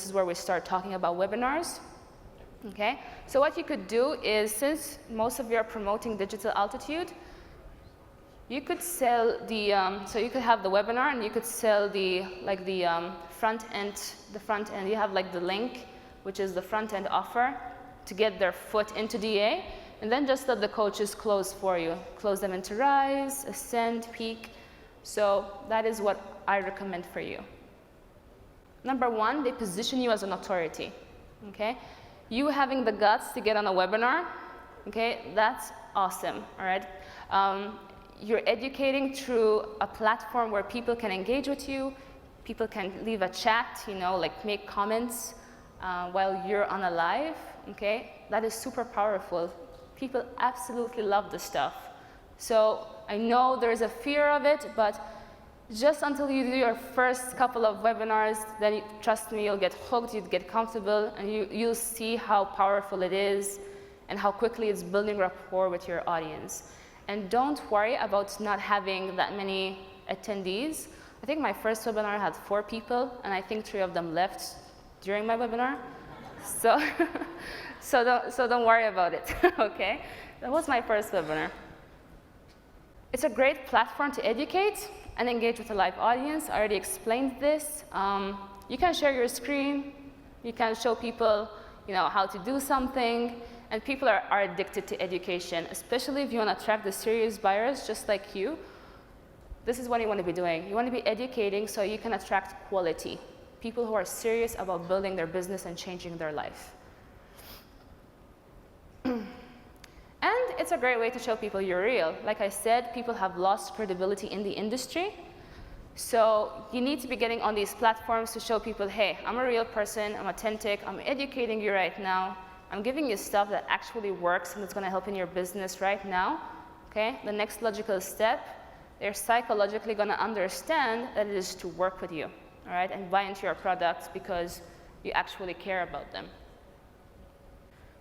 is where we start talking about webinars. Okay, so what you could do is, since most of you are promoting digital altitude, you could sell the, so you could have the webinar and you could sell the, like the front end, you have like the link, which is the front end offer to get their foot into DA, and then just let the coaches close for you. Close them into Rise, Ascend, Peak. So that is what I recommend for you. Number one, they position you as an authority, okay? You having the guts to get on a webinar, okay, that's awesome, all right? You're educating through a platform where people can engage with you, people can leave a chat, you know, like make comments while you're on a live, okay? That is super powerful. People absolutely love this stuff. So I know there's a fear of it, but just until you do your first couple of webinars, then trust me, you'll get hooked, you'll get comfortable, and you'll see how powerful it is and how quickly it's building rapport with your audience. And don't worry about not having that many attendees. I think my first webinar had 4 people, and I think 3 of them left during my webinar. So, so don't worry about it, okay? That was my first webinar. It's a great platform to educate and engage with a live audience. I already explained this. You can share your screen. You can show people, you know, how to do something. And people are addicted to education, especially if you want to attract the serious buyers just like you. This is what you want to be doing. You want to be educating so you can attract quality, people who are serious about building their business and changing their life. And it's a great way to show people you're real. Like I said, people have lost credibility in the industry. So you need to be getting on these platforms to show people, hey, I'm a real person, I'm authentic, I'm educating you right now. I'm giving you stuff that actually works and it's going to help in your business right now. Okay? The next logical step, they're psychologically going to understand that it is to work with you, all right, and buy into your products because you actually care about them.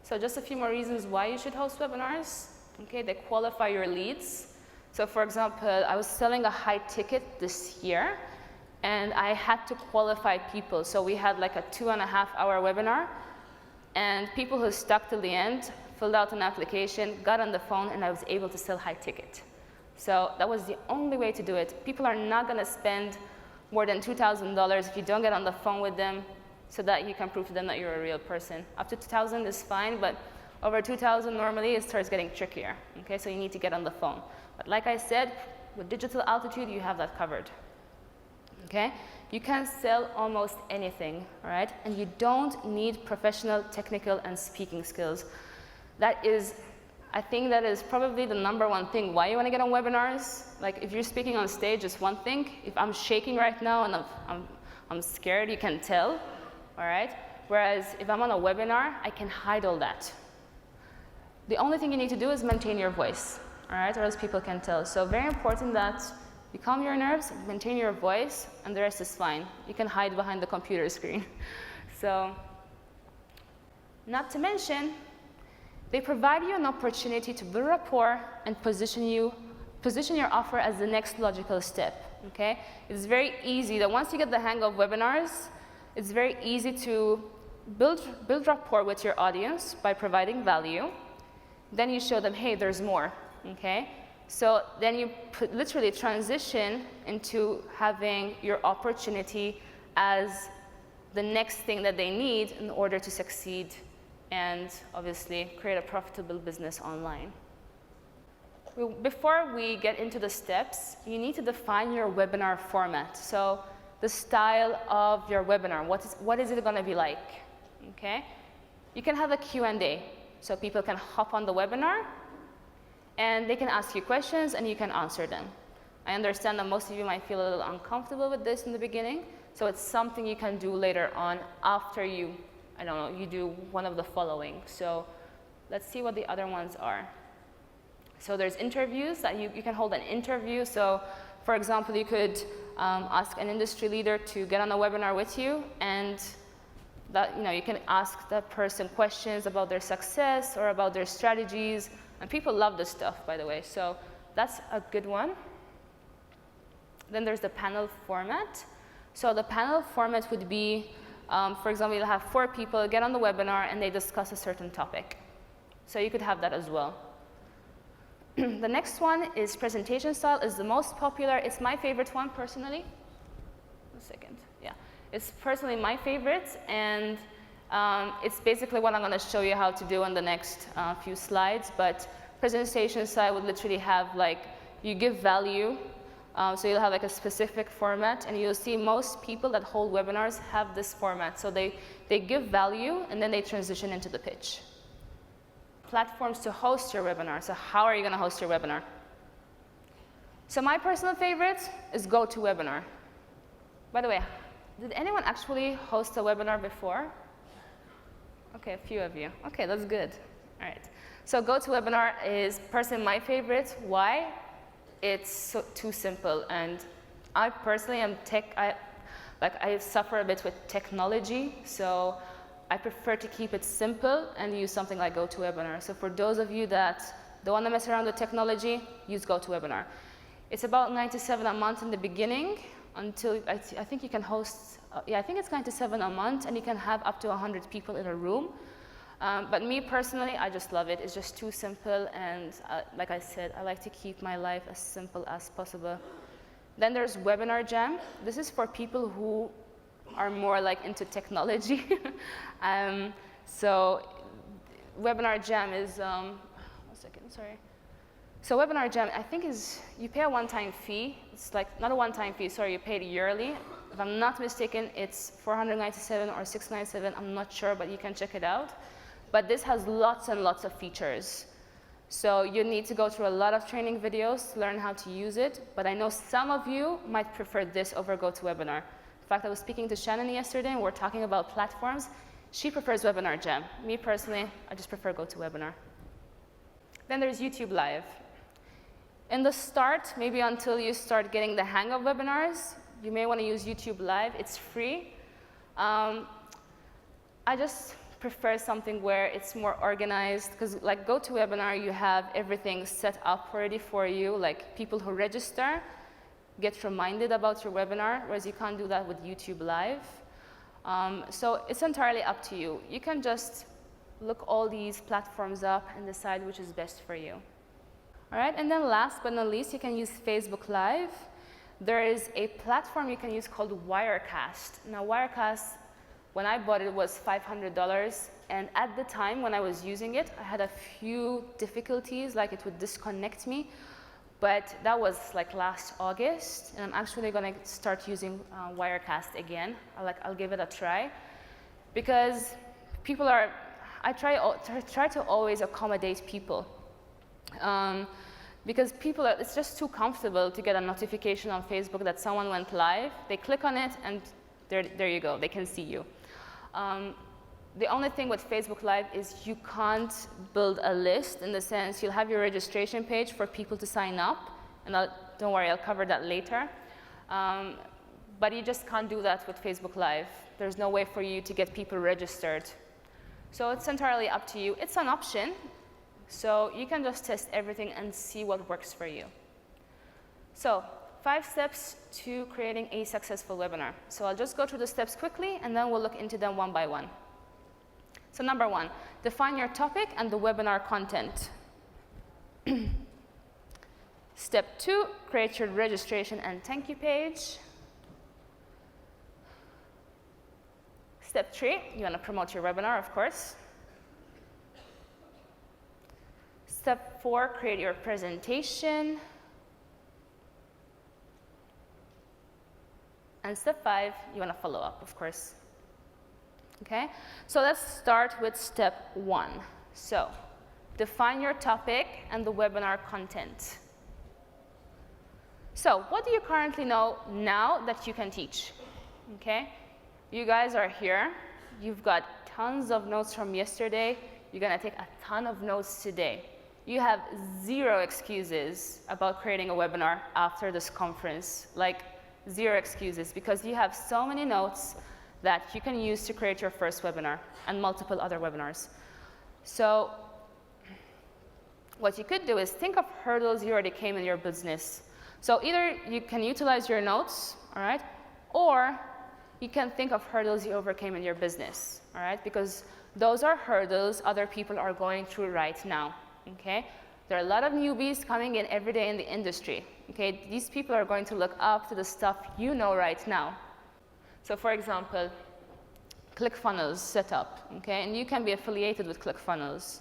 So just a few more reasons why you should host webinars. Okay, they qualify your leads. So for example, I was selling a high ticket this year, and I had to qualify people. So we had like a 2.5-hour webinar. And people who stuck till the end, filled out an application, got on the phone, and I was able to sell high ticket. So that was the only way to do it. People are not going to spend more than $2,000 if you don't get on the phone with them so that you can prove to them that you're a real person. Up to $2,000 is fine, but over $2,000 normally it starts getting trickier. Okay, so you need to get on the phone. But like I said, with digital altitude, you have that covered. Okay? You can sell almost anything, all right? And you don't need professional, technical, and speaking skills. That is, I think that is probably the #1 thing why you want to get on webinars. Like if you're speaking on stage, it's one thing. If I'm shaking right now and I'm scared, you can tell, all right? Whereas if I'm on a webinar, I can hide all that. The only thing you need to do is maintain your voice, all right? Or else people can tell. So very important that you calm your nerves, maintain your voice, and the rest is fine. You can hide behind the computer screen. So, not to mention, they provide you an opportunity to build rapport and position your offer as the next logical step, okay? It's very easy that once you get the hang of webinars, it's very easy to build rapport with your audience by providing value. Then you show them, hey, there's more, okay? So then you literally transition into having your opportunity as the next thing that they need in order to succeed and obviously create a profitable business online. Before we get into the steps, you need to define your webinar format. So the style of your webinar, what is it going to be like? Okay? You can have a Q&A, so people can hop on the webinar and they can ask you questions and you can answer them. I understand that most of you might feel a little uncomfortable with this in the beginning, so it's something you can do later on after you, I don't know, you do one of the following. So let's see what the other ones are. So there's interviews that you can hold an interview. So for example, you could ask an industry leader to get on a webinar with you, and that, you can ask that person questions about their success or about their strategies. And people love this stuff, by the way, so that's a good one. Then there's the panel format. So the panel format would be For example, you'll have 4 people get on the webinar and they discuss a certain topic. So you could have that as well. The next one is presentation style, is the most popular. It's my favorite one personally. One second. Yeah, it's personally my favorite, and it's basically what I'm going to show you how to do in the next few slides. But presentation style would literally have like, you give value. So you'll have like a specific format, and you'll see most people that hold webinars have this format. So they give value, and then they transition into the pitch. Platforms to host your webinar. So how are you going to host your webinar? So my personal favorite is GoToWebinar. By the way, did anyone actually host a webinar before? Okay, a few of you. Okay, that's good. All right. So GoToWebinar is personally my favorite. Why? It's too simple, and I personally am I suffer a bit with technology, so I prefer to keep it simple and use something like GoToWebinar. So for those of you that don't want to mess around with technology, use GoToWebinar. It's about $97 a month in the beginning until I think you can host, I think it's $97 a month, and you can have up to 100 people in a room. But me personally, I just love it. It's just too simple, and like I said, I like to keep my life as simple as possible. Then there's Webinar Jam. This is for people who are more like into technology. So Webinar Jam is, one second, sorry. So Webinar Jam, I think you pay a one-time fee. It's like, not a one-time fee, sorry, you pay it yearly. If I'm not mistaken, it's $497 or $697, I'm not sure, but you can check it out. But this has lots and lots of features. So you need to go through a lot of training videos to learn how to use it. But I know some of you might prefer this over GoToWebinar. In fact, I was speaking to Shannon yesterday, and we're talking about platforms. She prefers Webinar Jam. Me personally, I just prefer GoToWebinar. Then there's YouTube Live. In the start, maybe until you start getting the hang of webinars, you may want to use YouTube Live. It's free. I just prefer something where it's more organized, because like GoToWebinar, you have everything set up already for you. Like people who register get reminded about your webinar, whereas you can't do that with YouTube Live. So it's entirely up to you. You can just look all these platforms up and decide which is best for you. All right, and then last but not least, you can use Facebook Live. There is a platform you can use called Wirecast. Now, Wirecast, when I bought it, was $500, and at the time when I was using it, I had a few difficulties, like it would disconnect me, but that was like last August, and I'm actually going to start using Wirecast again. I'll give it a try, because people are, I try to always accommodate people, because people are, it's just too comfortable to get a notification on Facebook that someone went live. They click on it, and there you go, they can see you. The only thing with Facebook Live is you can't build a list, in the sense you'll have your registration page for people to sign up, and don't worry, I'll cover that later. But you just can't do that with Facebook Live. There's no way for you to get people registered. So it's entirely up to you. It's an option, so you can just test everything and see what works for you. So 5 steps to creating a successful webinar. So I'll just go through the steps quickly, and then we'll look into them one by one. So number 1, define your topic and the webinar content. Step 2, create your registration and thank you page. Step 3, you want to promote your webinar, of course. Step 4, create your presentation. And step 5, you want to follow up, of course. Okay, so let's start with step 1. So define your topic and the webinar content. So what do you currently know now that you can teach? Okay, you guys are here. You've got tons of notes from yesterday. You're going to take a ton of notes today. You have 0 excuses about creating a webinar after this conference. Like, 0 excuses, because you have so many notes that you can use to create your first webinar and multiple other webinars. So what you could do is think of hurdles you already came in your business. So either you can utilize your notes, all right, or you can think of hurdles you overcame in your business, all right? Because those are hurdles other people are going through right now, okay? There are a lot of newbies coming in every day in the industry, okay? These people are going to look up to the stuff you know right now. So for example, ClickFunnels setup, okay? And you can be affiliated with ClickFunnels.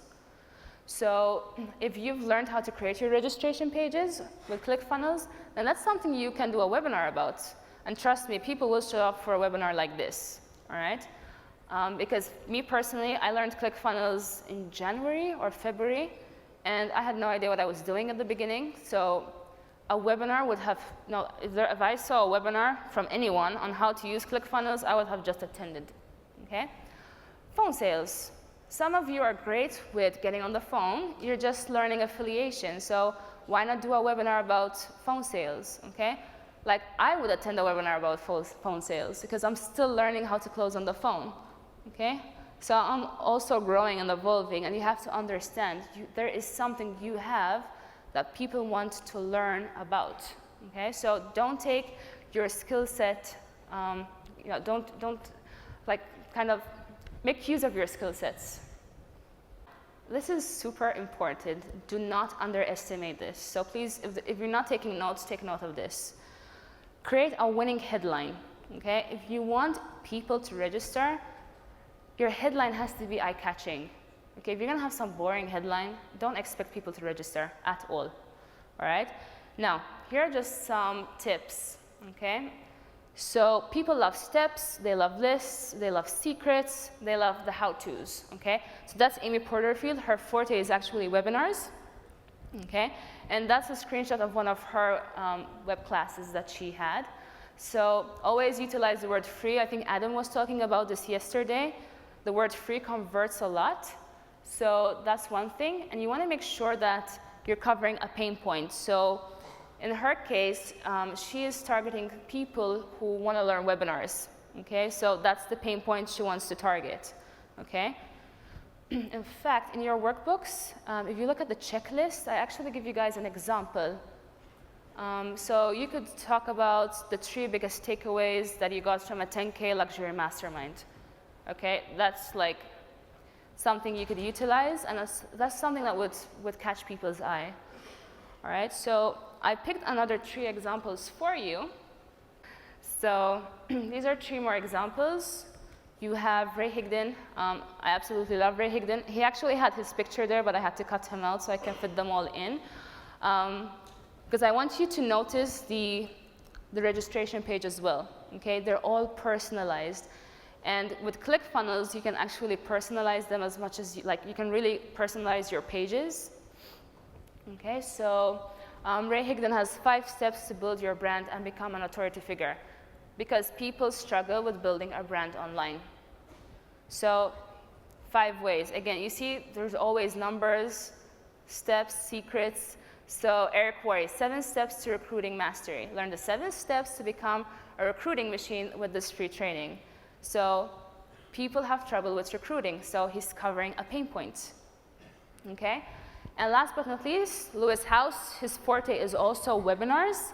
So if you've learned how to create your registration pages with ClickFunnels, then that's something you can do a webinar about. And trust me, people will show up for a webinar like this, all right? Because me personally, I learned ClickFunnels in January or February, and I had no idea what I was doing at the beginning. So a webinar would have, if I saw a webinar from anyone on how to use ClickFunnels, I would have just attended, okay? Phone sales. Some of you are great with getting on the phone. You're just learning affiliation. So why not do a webinar about phone sales, okay? Like I would attend a webinar about phone sales because I'm still learning how to close on the phone, okay? So I'm also growing and evolving, and you have to understand there is something you have that people want to learn about, okay? So don't take your skill set, don't like kind of make use of your skill sets. This is super important. Do not underestimate this. So please, if you're not taking notes, take note of this. Create a winning headline, okay? If you want people to register, your headline has to be eye-catching, okay? If you're gonna have some boring headline, don't expect people to register at all, all right? Now, here are just some tips, okay? So people love steps, they love lists, they love secrets, they love the how-tos, okay? So that's Amy Porterfield. Her forte is actually webinars, okay? And that's a screenshot of one of her web classes that she had. So always utilize the word free. I think Adam was talking about this yesterday. The word free converts a lot. So that's one thing. And you want to make sure that you're covering a pain point. So in her case, she is targeting people who want to learn webinars, okay? So that's the pain point she wants to target, okay? In fact, in your workbooks, if you look at the checklist, I actually give you guys an example. So you could talk about the 3 biggest takeaways that you got from a 10K luxury mastermind, okay? That's like something you could utilize, and that's something that would catch people's eye, all right? So I picked another 3 examples for you. So these are 3 more examples. You have Ray Higdon. I absolutely love Ray Higdon. He actually had his picture there, but I had to cut him out so I can fit them all in. Because I want you to notice the registration page as well, okay? They're all personalized. And with ClickFunnels, you can actually personalize them as much as you can really personalize your pages. Okay, so Ray Higdon has 5 steps to build your brand and become an authority figure, because people struggle with building a brand online. So 5 ways. Again, you see there's always numbers, steps, secrets. So Eric Worre, 7 steps to recruiting mastery. Learn the 7 steps to become a recruiting machine with this free training. So people have trouble with recruiting, so he's covering a pain point, okay? And last but not least, Lewis House, his forte is also webinars.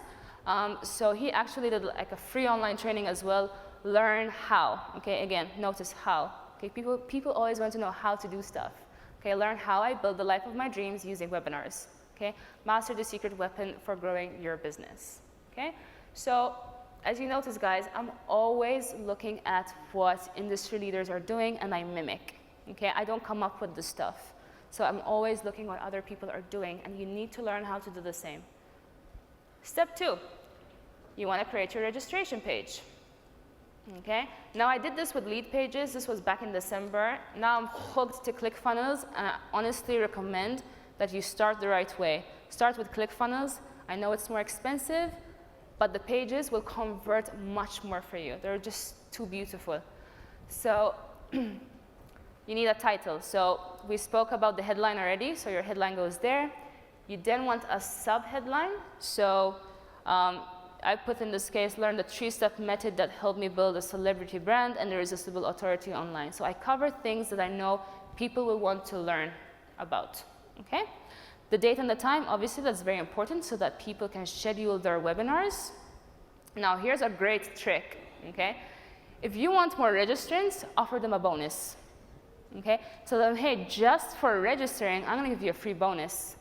So he actually did like a free online training as well. Learn how, okay? Again, notice how. Okay, people always want to know how to do stuff. Okay, learn how I build the life of my dreams using webinars. Okay, master the secret weapon for growing your business. Okay, so as you notice, guys, I'm always looking at what industry leaders are doing and I mimic. Okay, I don't come up with the stuff. So I'm always looking what other people are doing, and you need to learn how to do the same. Step 2, you want to create your registration page. Okay, now I did this with lead pages. This was back in December. Now I'm hooked to ClickFunnels, and I honestly recommend that you start the right way. Start with ClickFunnels. I know it's more expensive, but the pages will convert much more for you. They're just too beautiful. So you need a title. So we spoke about the headline already, so your headline goes there. You then want a sub-headline. So I put in this case, learn the 3-step method that helped me build a celebrity brand and irresistible authority online. So I cover things that I know people will want to learn about, okay? The date and the time, obviously that's very important so that people can schedule their webinars. Now here's a great trick, okay? If you want more registrants, offer them a bonus. Okay? So then, hey, just for registering, I'm going to give you a free bonus.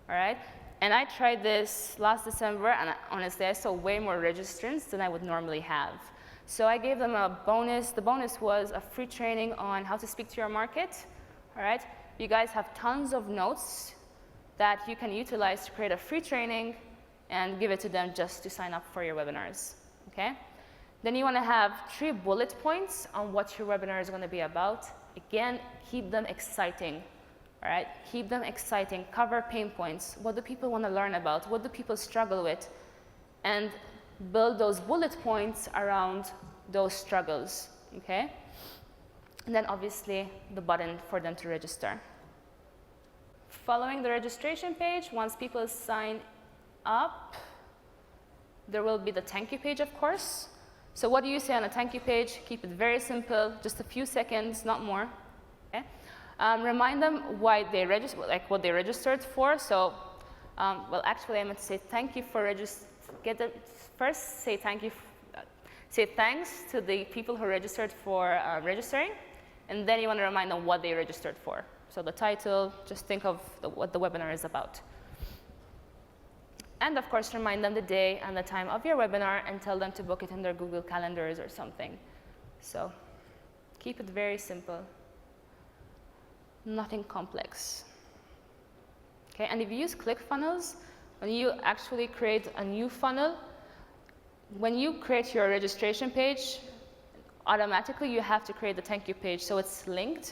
All right? And I tried this last December, and honestly, I saw way more registrants than I would normally have. So I gave them a bonus. The bonus was a free training on how to speak to your market. All right? You guys have tons of notes that you can utilize to create a free training and give it to them just to sign up for your webinars. Okay? Then you want to have 3 bullet points on what your webinar is going to be about. Again, keep them exciting. All right? Keep them exciting. Cover pain points. What do people want to learn about? What do people struggle with? And build those bullet points around those struggles. Okay? And then obviously the button for them to register. Following the registration page, once people sign up, there will be the thank you page, of course. So what do you say on a thank you page? Keep it very simple, just a few seconds, not more. Okay? Remind them why they what they registered for. So, well, actually, I meant to say thank you for registering. First, say thank you. Say thanks to the people who registered for registering, and then you want to remind them what they registered for. So the title, just think of what the webinar is about. And of course, remind them the day and the time of your webinar and tell them to book it in their Google calendars or something. So keep it very simple. Nothing complex. Okay, and if you use ClickFunnels, when you actually create a new funnel, when you create your registration page, automatically you have to create the thank you page so it's linked.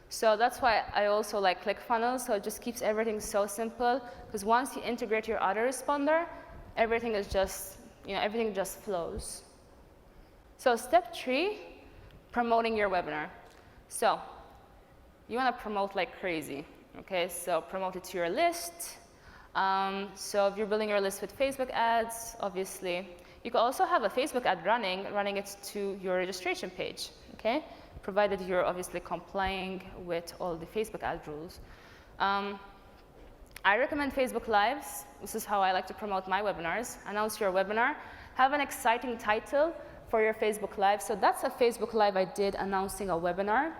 So that's why I also like ClickFunnels, so it just keeps everything so simple, because once you integrate your autoresponder, everything is just, everything just flows. So step 3, promoting your webinar. So you want to promote like crazy, okay? So promote it to your list. So if you're building your list with Facebook ads, obviously, you can also have a Facebook ad running it to your registration page, okay? Provided you're obviously complying with all the Facebook ad rules. I recommend Facebook Lives. This is how I like to promote my webinars. Announce your webinar. Have an exciting title for your Facebook Live. So that's a Facebook Live I did announcing a webinar.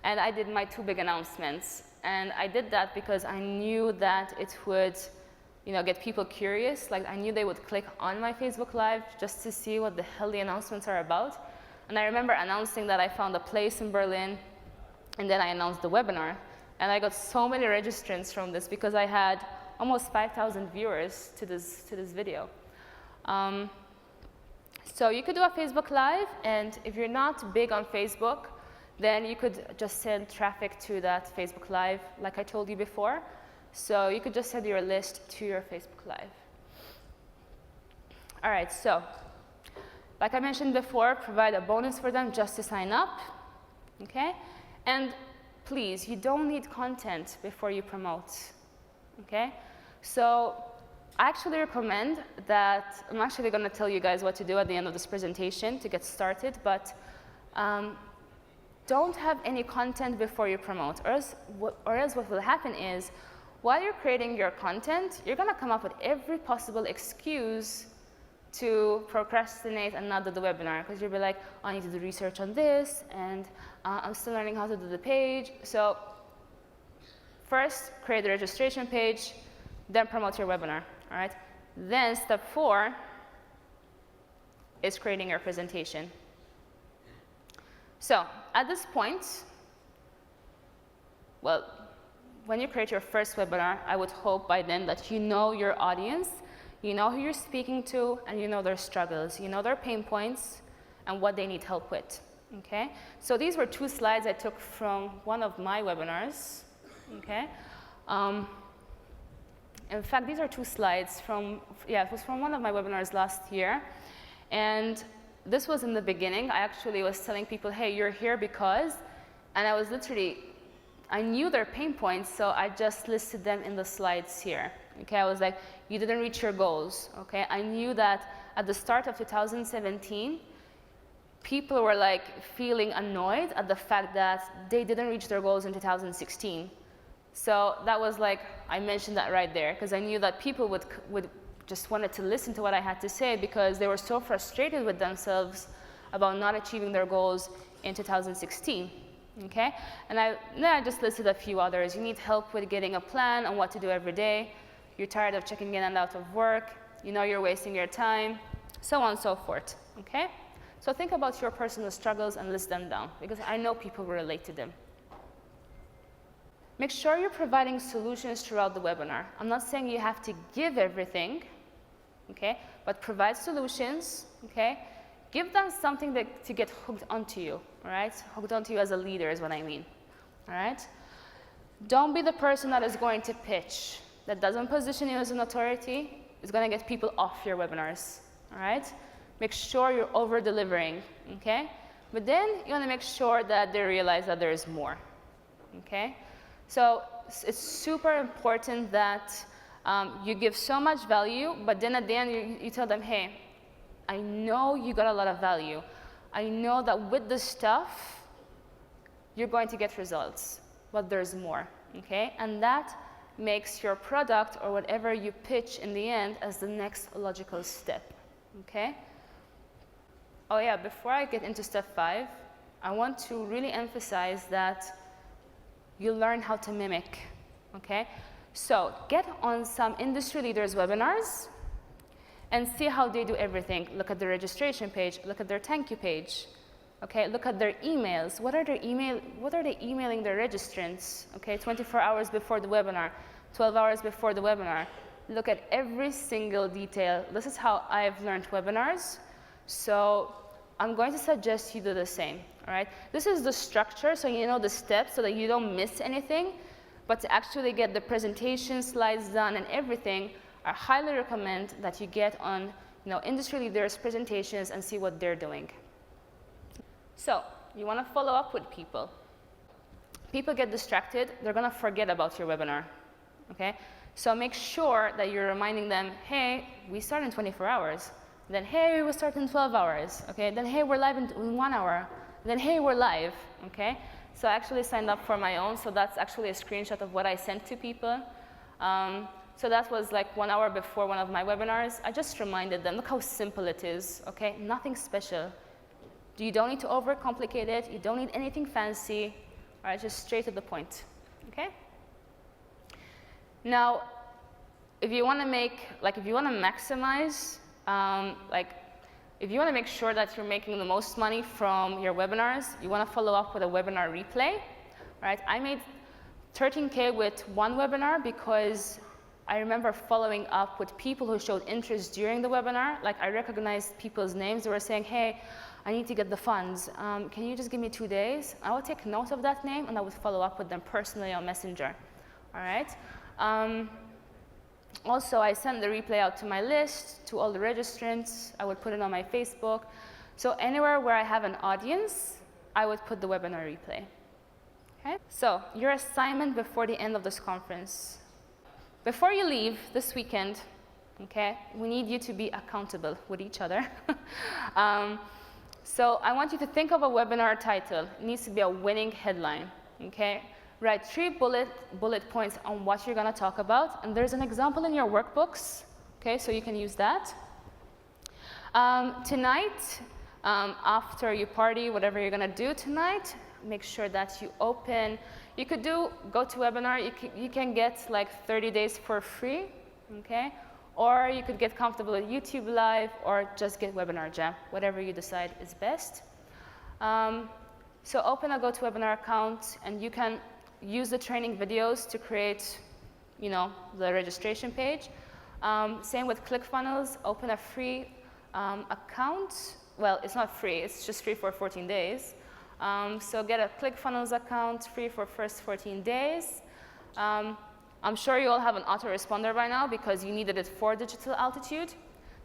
And I did my 2 big announcements. And I did that because I knew that it would get people curious. Like I knew they would click on my Facebook Live just to see what the hell the announcements are about. And I remember announcing that I found a place in Berlin, and then I announced the webinar. And I got so many registrants from this because I had almost 5,000 viewers to this video. So you could do a Facebook Live, and if you're not big on Facebook, then you could just send traffic to that Facebook Live, like I told you before. So you could just send your list to your Facebook Live. All right, so like I mentioned before, provide a bonus for them just to sign up, okay? And please, you don't need content before you promote, okay? So I actually recommend that, I'm actually gonna tell you guys what to do at the end of this presentation to get started, but don't have any content before you promote, or else what will happen is, while you're creating your content, you're gonna come up with every possible excuse to procrastinate and not do the webinar, because you'll be like, oh, I need to do research on this, and I'm still learning how to do the page. So first, create the registration page, then promote your webinar, all right? Then step 4 is creating your presentation. So at this point, well, when you create your first webinar, I would hope by then that you know your audience, you know who you're speaking to, and you know their struggles, you know their pain points, and what they need help with, okay? So these were 2 slides I took from one of my webinars, okay? In fact, these are 2 slides from, it was from one of my webinars last year, and this was in the beginning. I actually was telling people, hey, you're here because, and I was literally, I knew their pain points, so I just listed them in the slides here. Okay, I was like, you didn't reach your goals. Okay, I knew that at the start of 2017, people were like feeling annoyed at the fact that they didn't reach their goals in 2016. So that was like, I mentioned that right there, because I knew that people would just wanted to listen to what I had to say because they were so frustrated with themselves about not achieving their goals in 2016. Okay? And then I just listed a few others. You need help with getting a plan on what to do every day. You're tired of checking in and out of work. You know you're wasting your time, so on and so forth. Okay? So think about your personal struggles and list them down, because I know people will relate to them. Make sure you're providing solutions throughout the webinar. I'm not saying you have to give everything, okay? But provide solutions, okay? Give them something to get hooked onto you, all right? Hooked onto you as a leader is what I mean, all right? Don't be the person that is going to pitch, that doesn't position you as an authority, is going to get people off your webinars, all right? Make sure you're over-delivering, okay? But then you want to make sure that they realize that there is more, okay? So it's super important that you give so much value, but then at the end you tell them, hey, I know you got a lot of value. I know that with this stuff, you're going to get results, but there's more, okay? And that makes your product or whatever you pitch in the end as the next logical step, okay? Oh yeah, before I get into step 5, I want to really emphasize that you learn how to mimic, okay? So get on some industry leaders' webinars and see how they do everything. Look at their registration page, look at their thank you page, okay? Look at their emails. What are they emailing their registrants, okay? 24 hours before the webinar, 12 hours before the webinar. Look at every single detail. This is how I've learned webinars. So I'm going to suggest you do the same, all right? This is the structure, so you know the steps so that you don't miss anything. But to actually get the presentation slides done and everything, I highly recommend that you get on industry leaders' presentations and see what they're doing. So you want to follow up with people. People get distracted, they're going to forget about your webinar, okay? So make sure that you're reminding them, hey, we start in 24 hours. Then, hey, we start in 12 hours, okay? Then, hey, we're live in 1 hour. Then, hey, we're live, okay? So I actually signed up for my own, so that's actually a screenshot of what I sent to people. So that was like 1 hour before one of my webinars. I just reminded them, look how simple it is, okay? Nothing special. You don't need to overcomplicate it. You don't need anything fancy, all right? Just straight to the point, okay? Now, if you want to maximize, if you want to make sure that you're making the most money from your webinars, you want to follow up with a webinar replay, right? I made 13K with one webinar because I remember following up with people who showed interest during the webinar. Like, I recognized people's names. They were saying, hey, I need to get the funds. Can you just give me 2 days? I would take note of that name, and I would follow up with them personally on Messenger, all right? Also, I sent the replay out to my list, to all the registrants. I would put it on my Facebook. So anywhere where I have an audience, I would put the webinar replay. Okay? So your assignment before the end of this conference. Before you leave this weekend, okay, we need you to be accountable with each other. So I want you to think of a webinar title. It needs to be a winning headline, okay? Write 3 bullet points on what you're going to talk about, and there's an example in your workbooks, okay, so you can use that. Tonight, after you party, whatever you're going to do tonight, make sure that you open. You could do GoToWebinar. You can get like 30 days for free, okay? Or you could get comfortable with YouTube Live or just get Webinar Jam, whatever you decide is best. So open a GoToWebinar account, and you can use the training videos to create, the registration page. Same with ClickFunnels. Open a free account. Well, it's not free. It's just free for 14 days. So get a ClickFunnels account free for first 14 days. I'm sure you all have an autoresponder by now because you needed it for Digital Altitude.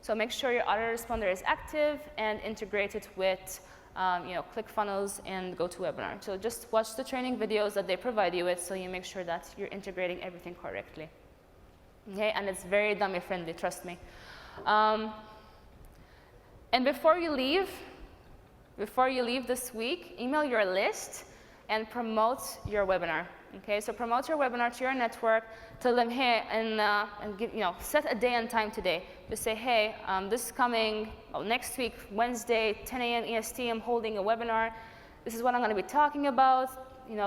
So make sure your autoresponder is active and integrated with ClickFunnels and GoToWebinar. So just watch the training videos that they provide you with so you make sure that you're integrating everything correctly. Okay, and it's very dummy friendly, trust me. And before you leave this week, email your list and promote your webinar. Okay, so promote your webinar to your network. Tell them, hey, and give, set a day and time today. Just say, hey, this coming next week, Wednesday, 10 a.m. EST, I'm holding a webinar. This is what I'm going to be talking about.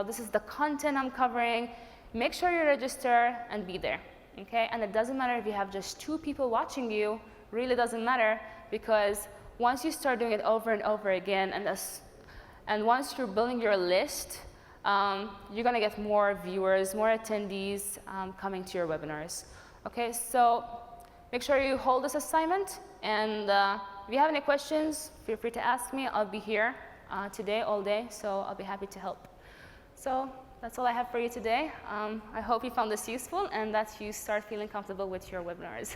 This is the content I'm covering. Make sure you register and be there. Okay, and it doesn't matter if you have just 2 people watching you. Really doesn't matter, because once you start doing it over and over again, and once you're building your list, you're going to get more viewers, more attendees coming to your webinars. Okay, so make sure you hold this assignment, and if you have any questions, feel free to ask me. I'll be here today, all day, so I'll be happy to help. So that's all I have for you today. I hope you found this useful and that you start feeling comfortable with your webinars.